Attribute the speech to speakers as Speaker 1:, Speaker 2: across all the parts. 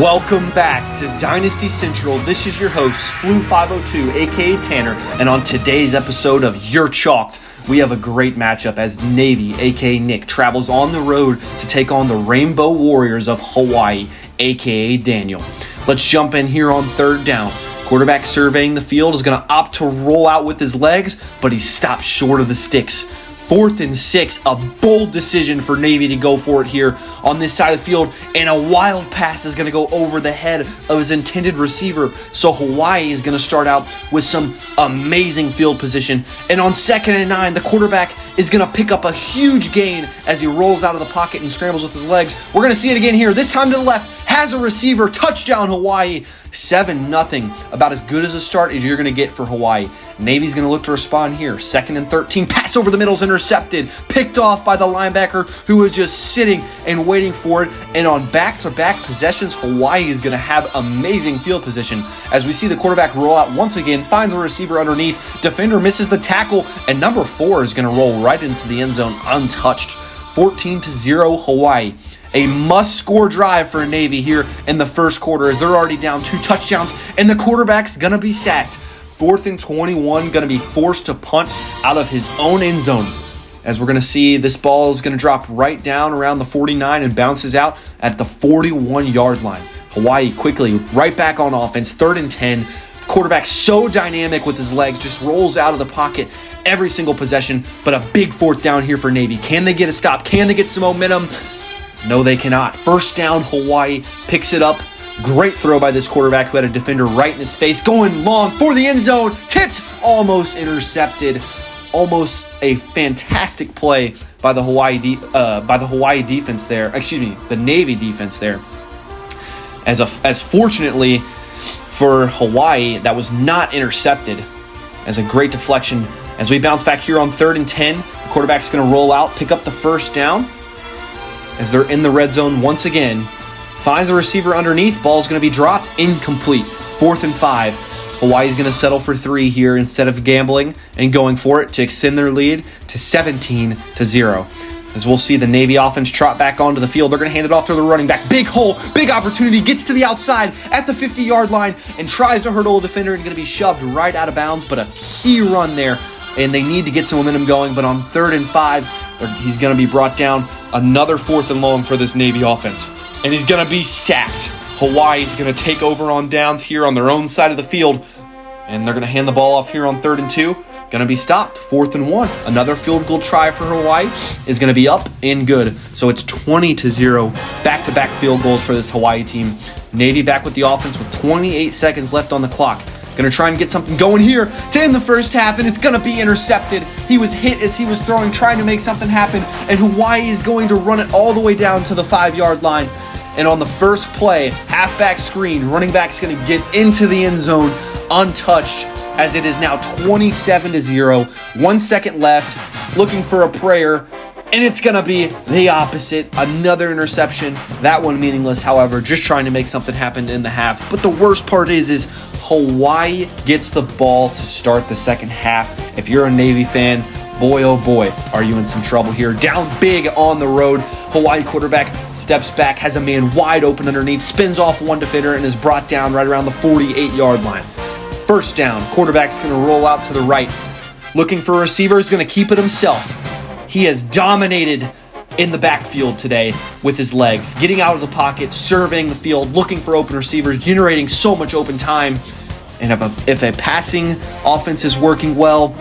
Speaker 1: Welcome back to Dynasty Central. This is your host, Flu502, aka Tanner, and on today's episode of You're Chalked, we have a great matchup as Navy, aka Nick, travels on the road to take on the Rainbow Warriors of Hawaii, aka Daniel. Let's jump in here on third down. Quarterback surveying the field is going to opt to roll out with his legs, but he stopped short of the sticks. 4th and 6, a bold decision for Navy to go for it here on this side of the field, and a wild pass is going to go over the head of his intended receiver. So Hawaii is going to start out with some amazing field position, and on 2nd and 9, the quarterback is going to pick up a huge gain as he rolls out of the pocket and scrambles with his legs. We're going to see it again here, this time to the left, has a receiver, touchdown Hawaii, 7-0, about as good as a start as you're going to get for Hawaii. Navy's going to look to respond here. 2nd and 13, pass over the middle is intercepted, picked off by the linebacker who was just sitting and waiting for it. And on back-to-back possessions, Hawaii is going to have amazing field position. As we see the quarterback roll out once again, finds a receiver underneath, defender misses the tackle, and number 4 is going to roll right into the end zone untouched. 14-0 Hawaii. A must-score drive for Navy here in the first quarter as they're already down 2 touchdowns, and the quarterback's going to be sacked. 4th and 21, going to be forced to punt out of his own end zone. As we're going to see, this ball is going to drop right down around the 49 and bounces out at the 41-yard line. Hawaii quickly right back on offense, 3rd and 10. Quarterback so dynamic with his legs, just rolls out of the pocket every single possession, but a big 4th down here for Navy. Can they get a stop? Can they get some momentum? No, they cannot. First down, Hawaii picks it up. Great throw by this quarterback who had a defender right in his face. Going long for the end zone. Tipped, almost intercepted. Almost a fantastic play by the Hawaii defense there. Excuse me, the Navy defense there. As fortunately for Hawaii, that was not intercepted. As a great deflection. As we bounce back here on 3rd and 10, the quarterback's going to roll out, pick up the first down. As they're in the red zone once again, finds a receiver underneath, ball's going to be dropped, incomplete. 4th and 5. Hawaii's going to settle for 3 here instead of gambling and going for it to extend their lead to 17-0. As we'll see the Navy offense trot back onto the field, they're going to hand it off to the running back. Big hole, big opportunity, gets to the outside at the 50-yard line and tries to hurdle a defender and going to be shoved right out of bounds, but a key run there, and they need to get some momentum going, but on 3rd and 5, he's going to be brought down. Another 4th and long for this Navy offense. And he's going to be sacked. Hawaii's going to take over on downs here on their own side of the field. And they're going to hand the ball off here on 3rd and 2. Going to be stopped. 4th and 1. Another field goal try for Hawaii is going to be up and good. So it's 20-0. Back-to-back field goals for this Hawaii team. Navy back with the offense with 28 seconds left on the clock. Going to try and get something going here to end the first half, and it's going to be intercepted. He was hit as he was throwing, trying to make something happen, and Hawaii is going to run it all the way down to the 5-yard line. And on the first play, halfback screen, running back's going to get into the end zone untouched as it is now 27-0. 1 second left, looking for a prayer, and it's going to be the opposite. Another interception. That one meaningless, however, just trying to make something happen in the half. But the worst part is Hawaii gets the ball to start the second half. If you're a Navy fan, boy, oh boy, are you in some trouble here. Down big on the road. Hawaii quarterback steps back, has a man wide open underneath, spins off one defender, and is brought down right around the 48-yard line. First down, quarterback's going to roll out to the right. Looking for a receiver, is going to keep it himself. He has dominated in the backfield today with his legs, getting out of the pocket, surveying the field, looking for open receivers, generating so much open time. And if a passing offense is working well,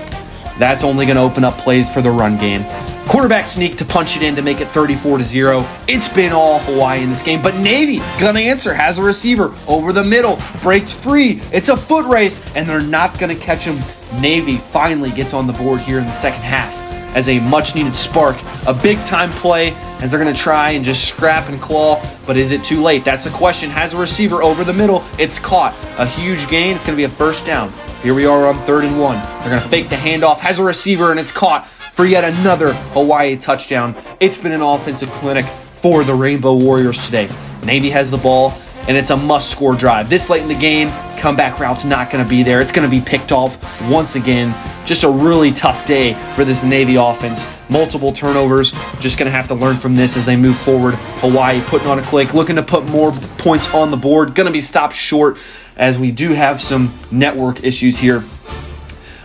Speaker 1: that's only going to open up plays for the run game. Quarterback sneak to punch it in to make it 34-0. It's been all Hawaii in this game, but Navy gonna answer, has a receiver over the middle, breaks free. It's a foot race, and they're not gonna catch him. Navy finally gets on the board here in the second half as a much-needed spark. A big-time play as they're going to try and just scrap and claw, but is it too late? That's the question. Has a receiver over the middle. It's caught. A huge gain. It's going to be a first down. Here we are on 3rd and 1. They're going to fake the handoff. Has a receiver, and it's caught for yet another Hawaii touchdown. It's been an offensive clinic for the Rainbow Warriors today. Navy has the ball, and it's a must-score drive. This late in the game, comeback route's not going to be there. It's going to be picked off once again. just a really tough day for this Navy offense. Multiple turnovers. Just going to have to learn from this as they move forward. Hawaii putting on a click, looking to put more points on the board. Going to be stopped short as we do have some network issues here.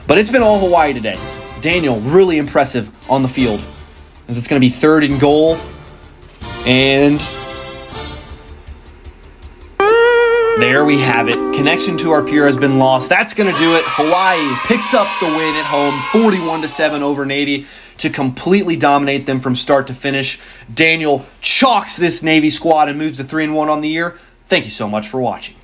Speaker 1: But it's been all Hawaii today. Daniel, really impressive on the field, as it's going to be 3rd and goal. And there we have it. Connection to our pier has been lost. That's going to do it. Hawaii picks up the win at home, 41-7 over Navy, to completely dominate them from start to finish. Daniel chalks this Navy squad and moves to 3-1 on the year. Thank you so much for watching.